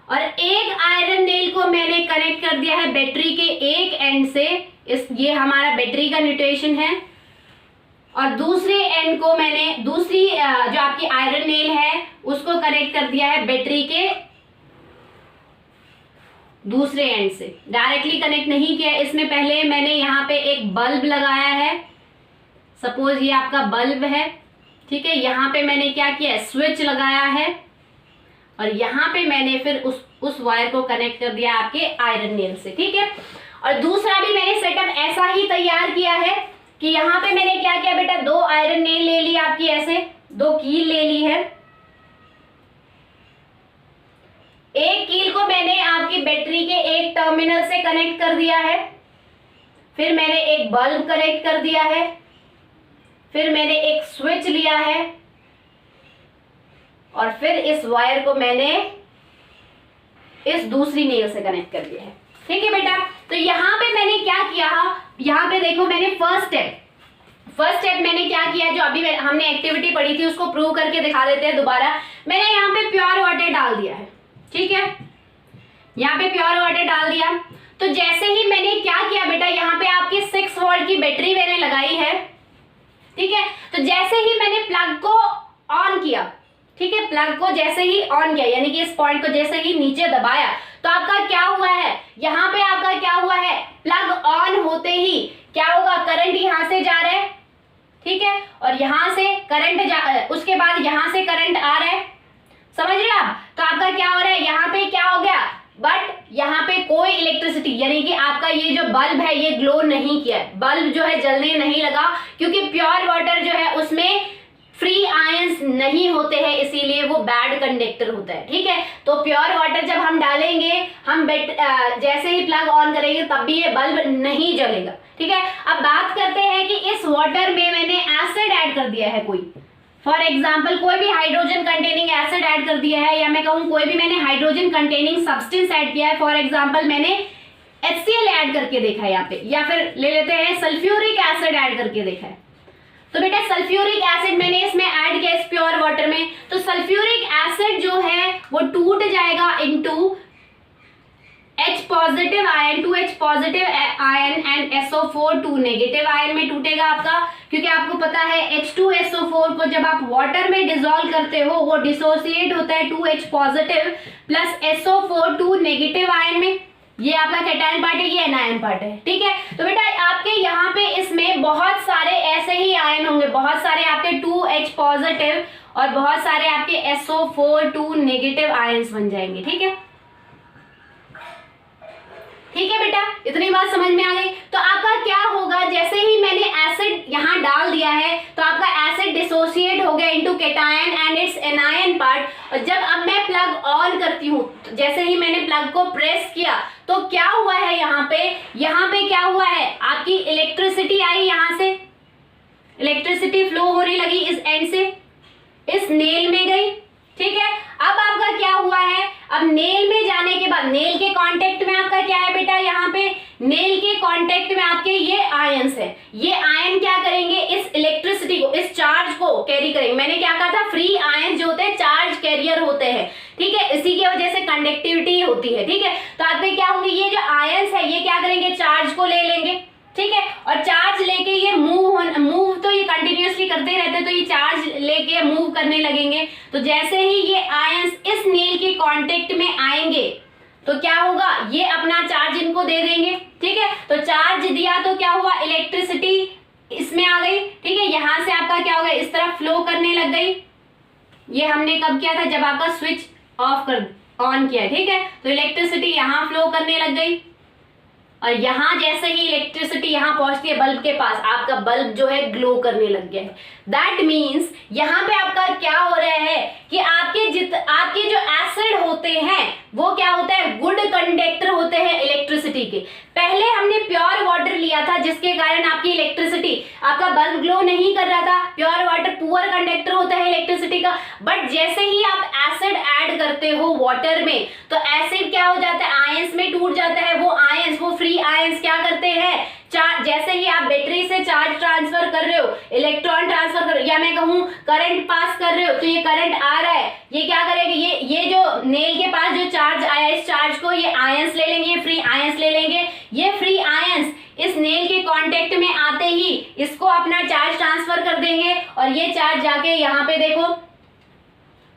और एक आयरन नेल को मैंने कनेक्ट कर दिया है बैटरी के एक एंड से, ये हमारा बैटरी का न्यूट्रेशन है, और दूसरे एंड को मैंने दूसरी जो आपकी आयरन नेल है उसको कनेक्ट कर दिया है बैटरी के दूसरे एंड से। डायरेक्टली कनेक्ट नहीं किया इसमें, पहले मैंने यहाँ पे एक बल्ब लगाया है। सपोज ये आपका बल्ब है। ठीक है, यहाँ पे मैंने क्या किया, स्विच लगाया है, और यहाँ पे मैंने फिर उस वायर को कनेक्ट कर दिया आपके आयरन नेल से। ठीक है, और दूसरा भी मैंने सेटअप ऐसा ही तैयार किया है कि यहाँ पे मैंने क्या किया बेटा, दो आयरन नेल ले ली आपकी, ऐसे दो कील ले ली है। एक कील को मैंने आपकी बैटरी के एक टर्मिनल से कनेक्ट कर दिया है, फिर मैंने एक बल्ब कनेक्ट कर दिया है, फिर मैंने एक स्विच लिया है, और फिर इस वायर को मैंने इस दूसरी नेल से कनेक्ट कर दिया है। ठीक है बेटा, तो यहाँ पे मैंने क्या किया, यहाँ पे देखो मैंने फर्स्ट स्टेप मैंने क्या किया, जो अभी हमने एक्टिविटी पढ़ी थी उसको प्रूव करके दिखा देते हैं दोबारा। मैंने यहाँ पे प्योर वाटर डाल दिया है। ठीक है, यहाँ पे प्योर वाटर डाल दिया, तो जैसे ही मैंने क्या किया बेटा, यहाँ पे आपकी 6 वोल्ट की बैटरी मैंने लगाई है। ठीक है, तो जैसे ही मैंने प्लग को ऑन किया, ठीक है, प्लग को जैसे ही ऑन किया, यानी कि इस पॉइंट को जैसे ही नीचे दबाया, तो आपका क्या हुआ है, यहाँ पे आपका क्या हुआ है, प्लग ऑन होते ही क्या होगा, करंट यहाँ से जा रहा है। ठीक है, और यहाँ से करंट उसके बाद यहाँ से करंट आ रहा है, समझ रहे आप। तो आपका क्या हो रहा है, यहाँ पे क्या हो गया, बट यहाँ पे कोई इलेक्ट्रिसिटी, यानी कि आपका ये जो बल्ब है ये ग्लो नहीं किया, बल्ब जो है जलने नहीं लगा, क्योंकि प्योर वाटर जो है उसमें फ्री आयंस नहीं होते हैं, इसीलिए वो बैड कंडक्टर होता है। ठीक है, तो प्योर वाटर जब हम डालेंगे, हम जैसे ही प्लग ऑन करेंगे तब भी ये बल्ब नहीं जलेगा। ठीक है, अब बात करते हैं कि इस वाटर में मैंने एसिड ऐड कर दिया है कोई, फॉर एग्जाम्पल कोई भी हाइड्रोजन कंटेनिंग एसिड ऐड कर दिया है, या मैं कहूँ कोई भी मैंने हाइड्रोजन कंटेनिंग सब्सटेंस ऐड किया है। फॉर एग्जाम्पल मैंने HCl ऐड करके देखा है यहाँ पे, या फिर ले लेते हैं सल्फ्यूरिक एसिड ऐड करके देखा है। तो बेटा सल्फ्यूरिक एसिड मैंने इसमें ऐड किया इस प्योर वाटर में, तो सल्फ्यूरिक एसिड जो है वो टूट जाएगा into H positive ion, 2H positive ion and SO4 2 negative ion में टूटेगा आपका, क्योंकि आपको पता है H2SO4 को जब आप वाटर में डिसॉल्व करते हो वो डिसोसिएट होता है 2H positive plus SO4 2 negative ion में। ये आपका कैटायन पार्ट है, ये एनायन पार्ट है। ठीक है, तो बेटा आपके यहाँ पे इसमें बहुत सारे ऐसे ही आयन होंगे, बहुत सारे आपके 2H पॉजिटिव और बहुत सारे आपके SO4 2 नेगेटिव आयन्स बन जाएंगे। ठीक है, ठीक है बेटा, इतनी बात समझ में आ गई। तो आपका क्या होगा, जैसे ही मैंने एसिड यहाँ डाल दिया है तो आपका एसिड डिसोसिएट हो गया into cation and it's anion part. और जब अब मैं प्लग ऑन करती हूँ, तो जैसे ही मैंने प्लग को प्रेस किया तो क्या हुआ है, यहाँ पे क्या हुआ है, आपकी इलेक्ट्रिसिटी आई, यहाँ से इलेक्ट्रिसिटी फ्लो होने लगी, इस एंड से इस नेल में गई। ठीक है, अब आपका क्या हुआ है, अब नेल में जाने के बाद नेल के कांटेक्ट में आपका क्या है बेटा, यहाँ पे नेल के कांटेक्ट में आपके ये आयंस है, ये आयन क्या करेंगे, इस इलेक्ट्रिसिटी को, इस चार्ज को कैरी करेंगे। मैंने क्या कहा था, फ्री आयन जो होते हैं चार्ज कैरियर होते हैं, ठीक है, इसी की वजह से कंडक्टिविटी होती है, ठीक है। तो आपके क्या होंगे, ये जो आयंस है ये क्या करेंगे, चार्ज को ले लेंगे, ठीक है, और चार्ज लेके ये मूव तो ये कंटिन्यूअसली करते ही रहते हैं, तो ये चार्ज लेके मूव करने लगेंगे। तो जैसे ही ये आयंस इस नेल के कांटेक्ट में आएंगे तो क्या होगा, ये अपना चार्ज इनको दे देंगे, ठीक है। तो चार्ज दिया तो क्या हुआ, इलेक्ट्रिसिटी इसमें आ गई, ठीक है। यहां से आपका क्या हो गया, इस तरफ फ्लो करने लग गई। ये हमने कब किया था, जब आपका स्विच ऑन किया, ठीक है। तो इलेक्ट्रिसिटी यहां फ्लो करने लग गई और यहां जैसे ही इलेक्ट्रिसिटी यहां पहुंचती है बल्ब के पास, आपका बल्ब जो है ग्लो करने लग गया है। दैट मीन्स यहां पे आपका क्या हो रहा है कि आपके जो एसिड होते हैं वो क्या होता है, गुड कंडक्टर होते हैं इलेक्ट्रिसिटी के। पहले हमने प्योर वाटर लिया था जिसके कारण आपकी इलेक्ट्रिसिटी, आपका बल्ब ग्लो नहीं कर रहा था। प्योर वाटर पुअर कंडक्टर होता है इलेक्ट्रिसिटी का, बट जैसे ही आप एसिड ऐड करते हो वाटर में तो एसिड क्या हो जाता है, आयंस में टूट जाता है। वो आयंस, वो फ्री आयंस क्या करते हैं, जैसे ही आप बैटरी से चार्ज ट्रांसफर कर रहे हो, इलेक्ट्रॉन ट्रांसफर कर रहे हो, या मैं कहूं करंट पास कर रहे हो, तो ये करंट आ रहा है, ये क्या करेगा, ये जो नेल के पास जो चार्ज आया, इस चार्ज को ये आयंस ले लेंगे, फ्री आयंस ले लेंगे। ये फ्री आयंस इस नेल के कांटेक्ट में आते ही इसको अपना चार्ज ट्रांसफर कर देंगे और ये चार्ज जाके यहाँ पे देखो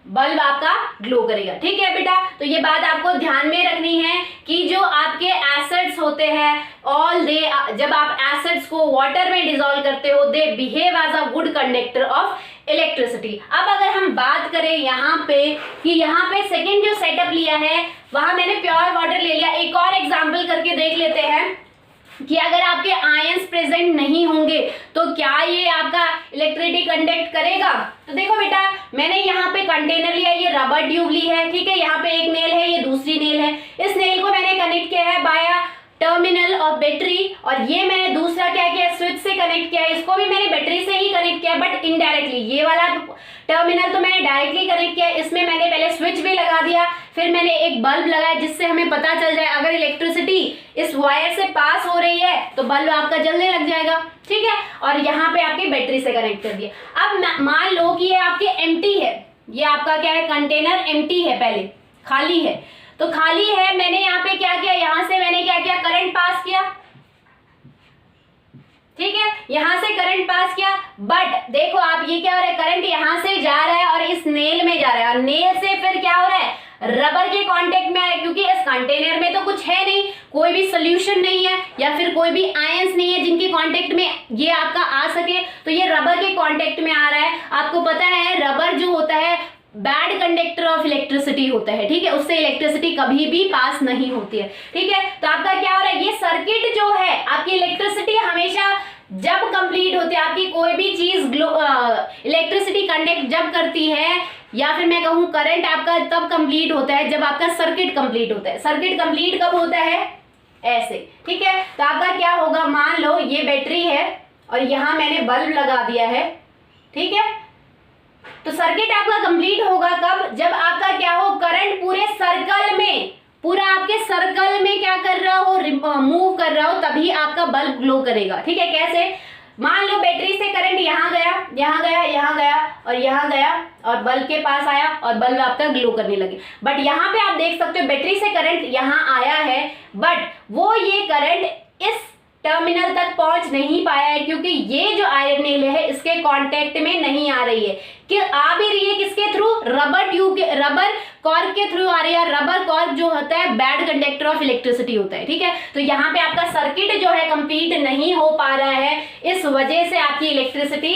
बल्ब आपका ग्लो करेगा, ठीक है बेटा। तो ये बात आपको ध्यान में रखनी है कि जो आपके एसिड्स होते हैं जब आप एसिड्स को वाटर में डिसॉल्व करते हो, they behave as a good conductor of electricity. अब अगर हम बात करें यहाँ पे कि यहाँ पे सेकेंड जो सेटअप लिया है वहां मैंने प्योर वाटर ले लिया। एक और एग्जाम्पल करके देख लेते हैं कि अगर आपके आयंस प्रेजेंट नहीं होंगे तो क्या ये आपका इलेक्ट्रिसिटी कंडक्ट करेगा। तो देखो बेटा, मैंने यहाँ पे कंटेनर लिया, ये रबर ट्यूब ली है, ठीक है। यहाँ पे एक नेल है, ये दूसरी नेल है। इस नेल को मैंने कनेक्ट किया है बाया टर्मिनल ऑफ बैटरी, और ये मैंने दूसरा क्या किया, स्विच से कनेक्ट किया है। इसको भी मैंने बैटरी से ही कनेक्ट किया बट इनडायरेक्टली। ये वाला टर्मिनल तो मैंने डायरेक्टली कनेक्ट किया, इसमें मैंने पहले स्विच भी लगा दिया, फिर मैंने एक बल्ब लगाया जिससे हमें पता चल जाए अगर इलेक्ट्रिसिटी इस वायर से पास हो रही है तो बल्ब आपका जलने लग जाएगा, ठीक है। और यहाँ पे आपकी बैटरी से कनेक्ट कर दिया। अब मान लो कि ये आपके एम्प्टी है, ये आपका क्या है, कंटेनर एम्प्टी है, पहले खाली है। तो खाली है, मैंने यहाँ पे क्या किया, यहाँ से मैंने क्या किया, करंट पास किया, ठीक है। यहां से करंट पास किया, बट देखो आप ये क्या हो रहा है, करंट यहां से जा रहा है और इस नेल में जा रहा है, और नेल से फिर क्या हो रहा है, रबर के कांटेक्ट में आ रहा है, क्योंकि इस कंटेनर में तो कुछ है नहीं, कोई भी सोल्यूशन नहीं है या फिर कोई भी आयंस नहीं है जिनके कांटेक्ट में ये आपका आ सके, तो ये रबर के कांटेक्ट में आ रहा है। आपको पता है रबर जो होता है बैड कंडक्टर ऑफ इलेक्ट्रिसिटी होता है, ठीक है, उससे इलेक्ट्रिसिटी कभी भी पास नहीं होती है, ठीक है। तो आपका क्या हो रहा है, ये सर्किट जो है, आपकी इलेक्ट्रिसिटी हमेशा जब कंप्लीट होती है, आपकी कोई भी चीज इलेक्ट्रिसिटी कंडक्ट जब करती है, या फिर मैं कहूं करंट आपका तब कंप्लीट होता है जब आपका सर्किट कंप्लीट होता है। सर्किट कंप्लीट कब होता है, ऐसे, ठीक है। तो आपका क्या होगा, मान लो ये बैटरी है और यहां मैंने बल्ब लगा दिया है, ठीक है। तो सर्किट आपका कंप्लीट होगा कब, जब आपका क्या हो, करंट पूरे सर्कल में, पूरा आपके सर्कल में क्या कर रहा हो, मूव कर रहा हो, तभी आपका बल्ब ग्लो करेगा, ठीक है। कैसे, मान लो बैटरी से करंट यहाँ गया, यहाँ गया, यहाँ गया और यहाँ गया और बल्ब के पास आया और बल्ब आपका ग्लो करने लगे। बट यहाँ पे आप देख सकते हो बैटरी से करंट यहाँ आया है, बट वो ये करंट इस टर्मिनल तक पहुंच नहीं पाया है, क्योंकि ये जो आयरन नेल है इसके कांटेक्ट में नहीं आ रही है। कि आ भी रही है किसके थ्रू, रबर ट्यूब के, रबर कॉर्क के थ्रू आ रही है। रबर कॉर्क जो होता है बैड कंडक्टर ऑफ इलेक्ट्रिसिटी होता है, ठीक है। तो यहाँ पे आपका सर्किट जो है कंप्लीट नहीं हो पा रहा है, इस वजह से आपकी इलेक्ट्रिसिटी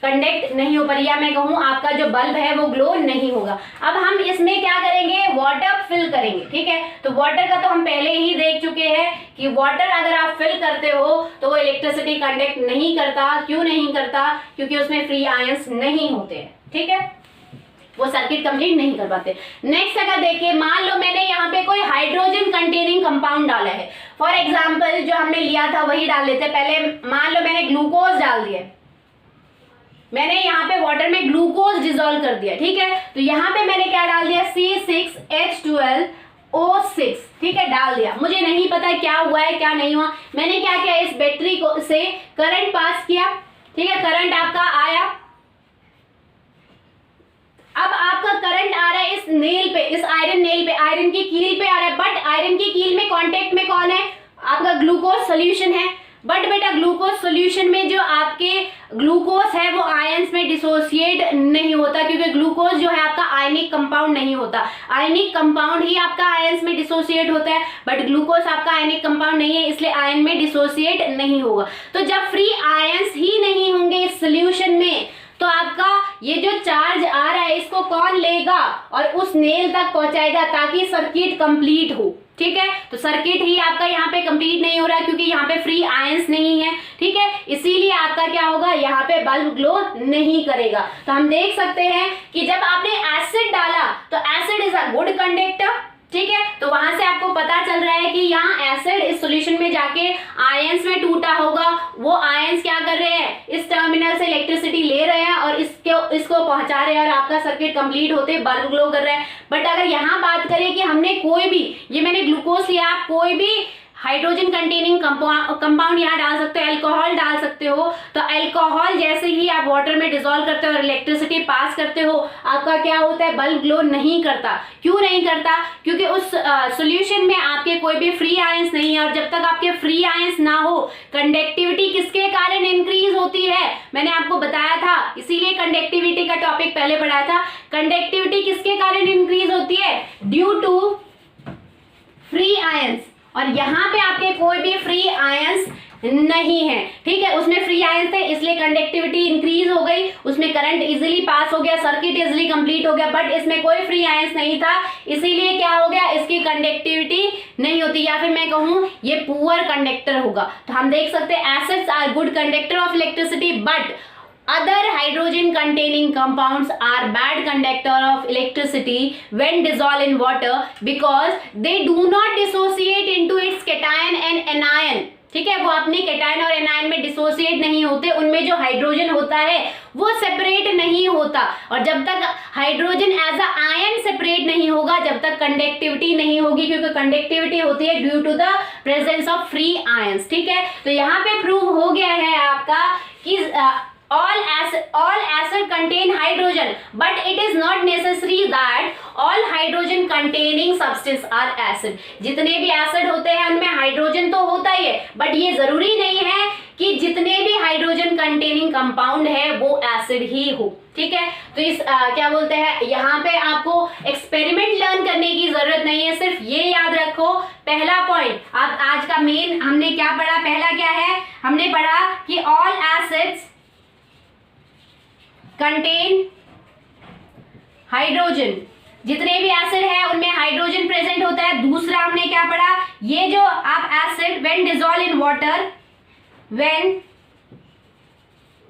कंडक्ट नहीं हो पा रही, या मैं कहूं आपका जो बल्ब है वो ग्लो नहीं होगा। अब हम इसमें क्या करेंगे, वाटर फिल करेंगे, ठीक है। तो वाटर का तो हम पहले ही देख चुके हैं कि वाटर अगर आप फिल करते हो तो वो इलेक्ट्रिसिटी कंडक्ट नहीं करता। क्यों नहीं करता, क्योंकि उसमें फ्री आयंस नहीं होते हैं, ठीक है, वो सर्किट कंप्लीट नहीं कर पाते। नेक्स्ट अगर देखिए, मान लो मैंने यहाँ पे कोई हाइड्रोजन कंटेनिंग कंपाउंड डाला है, फॉर एग्जाम्पल जो हमने लिया था वही डाल लेते। पहले मान लो मैंने ग्लूकोज डाल दिया, मैंने यहाँ पे वाटर में ग्लूकोज डिसॉल्व कर दिया, ठीक है। तो यहाँ पे मैंने क्या डाल दिया, C6H12O6, ठीक है, डाल दिया। मुझे नहीं पता क्या हुआ है क्या नहीं हुआ। मैंने क्या किया, इस बैटरी को से करंट पास किया, ठीक है, करंट आपका आया। अब आपका करंट आ रहा है इस नेल पे, इस आयरन नेल पे, आयरन की कील पे आ रहा है, बट आयरन की कील में कांटेक्ट में कौन है, आपका ग्लूकोज सॉल्यूशन है। बट बेटा ग्लूकोज सॉल्यूशन में जो आपके ग्लूकोज है वो आयंस में डिसोसिएट नहीं होता, क्योंकि ग्लूकोज जो है आपका आयनिक कंपाउंड नहीं होता। आयनिक कंपाउंड ही आपका आयंस में डिसोसिएट होता है, बट ग्लूकोज आपका आयनिक कंपाउंड नहीं है, इसलिए आयन में डिसोसिएट नहीं होगा। तो जब फ्री आयंस ही नहीं होंगे इस सोल्यूशन में, तो आपका ये जो चार्ज आ रहा है इसको कौन लेगा और उस नेल तक पहुंचाएगा, ताकि सर्किट कंप्लीट हो, ठीक है। तो सर्किट ही आपका यहाँ पे कंप्लीट नहीं हो रहा है, क्योंकि यहाँ पे फ्री आयंस नहीं है, ठीक है। इसीलिए आपका क्या होगा, यहाँ पे बल्ब ग्लो नहीं करेगा। तो हम देख सकते हैं कि जब आपने एसिड डाला तो acid is a good conductor, ठीक है। तो वहां से आपको पता चल रहा है कि यहाँ एसिड इस सॉल्यूशन में जाके आयंस में टूटा होगा। वो आयंस क्या कर रहे हैं, इस टर्मिनल से इलेक्ट्रिसिटी ले रहे हैं और इसको पहुंचा रहे हैं, और आपका सर्किट कंप्लीट होते बल्ब ग्लो कर रहा है। बट अगर यहाँ बात करें कि हमने कोई भी, ये मैंने ग्लूकोज लिया, आप कोई भी हाइड्रोजन कंटेनिंग कंपाउंड यहाँ डाल सकते हो, अल्कोहल डाल सकते हो। तो अल्कोहल जैसे ही आप वाटर में डिसॉल्व करते हो और इलेक्ट्रिसिटी पास करते हो, आपका क्या होता है, बल्ब ग्लो नहीं करता। क्यों नहीं करता, क्योंकि उस सॉल्यूशन में आपके कोई भी फ्री आयंस नहीं है, और जब तक आपके फ्री आयंस ना हो, कंडक्टिविटी किसके कारण इंक्रीज होती है, मैंने आपको बताया था, इसीलिए कंडक्टिविटी का टॉपिक पहले पढ़ाया था। कंडक्टिविटी किसके कारण इंक्रीज होती है, ड्यू टू फ्री आयंस, और यहाँ पे आपके कोई भी फ्री आयंस नहीं है, ठीक है। उसमें फ्री आयंस थे इसलिए कंडक्टिविटी इंक्रीज हो गई, उसमें करंट इजीली पास हो गया, सर्किट इजीली कंप्लीट हो गया। बट इसमें कोई फ्री आयंस नहीं था, इसीलिए क्या हो गया, इसकी कंडक्टिविटी नहीं होती, या फिर मैं कहूँ ये पुअर कंडक्टर होगा। तो हम देख सकते हैं acids are good conductor of electricity, but other hydrogen containing compounds are bad conductor of electricity when dissolved in water because they do not dissociate into its cation and anion, ठीक है। वो अपने कैटायन और anion में dissociate नहीं होते, उनमें जो हाइड्रोजन होता है वो सेपरेट नहीं होता, और जब तक hydrogen as a ion separate नहीं होगा, जब तक कंडक्टिविटी नहीं होगी, क्योंकि कंडक्टिविटी होती है due to the presence of free ions, ठीक है। तो यहाँ पे प्रूव हो गया है आपका कि all acid contain hydrogen, but it is not necessary that all hydrogen containing substance are acid। जितने भी एसिड होते हैं उनमें हाइड्रोजन तो होता ही है, बट ये जरूरी नहीं है कि जितने भी हाइड्रोजन कंटेनिंग कंपाउंड है वो एसिड ही हो, ठीक है। तो इस क्या बोलते हैं, यहाँ पे आपको एक्सपेरिमेंट लर्न करने की जरूरत नहीं है, सिर्फ ये याद रखो। पहला पॉइंट आप आज का मेन हमने क्या पढ़ा, पहला क्या है, हमने पढ़ा कि ऑल एसिड्स कंटेन हाइड्रोजन, जितने भी एसिड है उनमें हाइड्रोजन प्रेजेंट होता है। दूसरा हमने क्या पढ़ा, ये जो आप acid when dissolve in water, when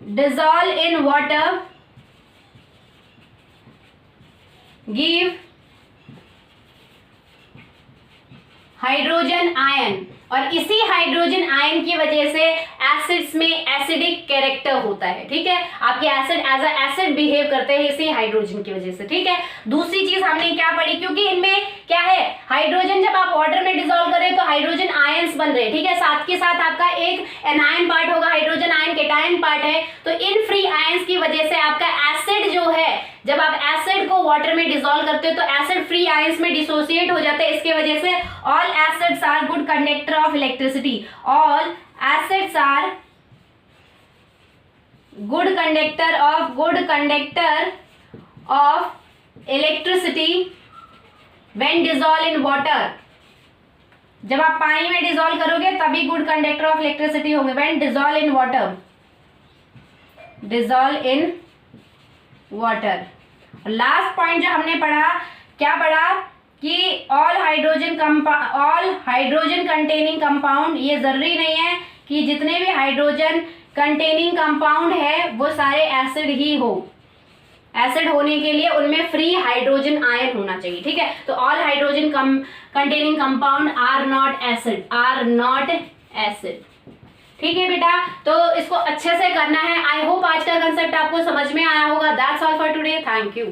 dissolve in water give hydrogen ion, और इसी हाइड्रोजन आयन की वजह से एसिड्स में एसिडिक कैरेक्टर होता है, ठीक है। आपके acid as a acid behave करते हैं इसी हाइड्रोजन की वजह से, ठीक है। दूसरी चीज हमने क्या पढ़ी, क्योंकि इनमें क्या है, हाइड्रोजन जब आप वाटर में डिसॉल्व करें तो हाइड्रोजन आयंस बन रहे हैं, ठीक है। साथ के साथ आपका एक एनायन पार्ट होगा, हाइड्रोजन आयन कैटायन पार्ट है। तो इन फ्री आयंस की वजह से आपका एसिड जो है, जब आप एसिड को वाटर में डिसॉल्व करते हो तो एसिड फ्री आयंस में डिसोसिएट हो जाते हैं। इसके वजह से all acids are good conductor of electricity, all acids are good conductor of electricity when dissolve in water. जब आप पानी में डिसॉल्व करोगे तभी गुड कंडक्टर ऑफ इलेक्ट्रिसिटी होंगे, when dissolve in water, dissolve in water. Last point जो हमने पढ़ा, क्या पढ़ा कि ऑल हाइड्रोजन कंटेनिंग कंपाउंड, ये जरूरी नहीं है कि जितने भी हाइड्रोजन कंटेनिंग कंपाउंड है वो सारे एसिड ही हो। एसिड होने के लिए उनमें फ्री हाइड्रोजन आयन होना चाहिए, ठीक है। तो all hydrogen containing compound are not acid, ठीक है बेटा, तो इसको अच्छे से करना है। आई होप आज का कंसेप्ट आपको समझ में आया होगा। That's all for today, thank you.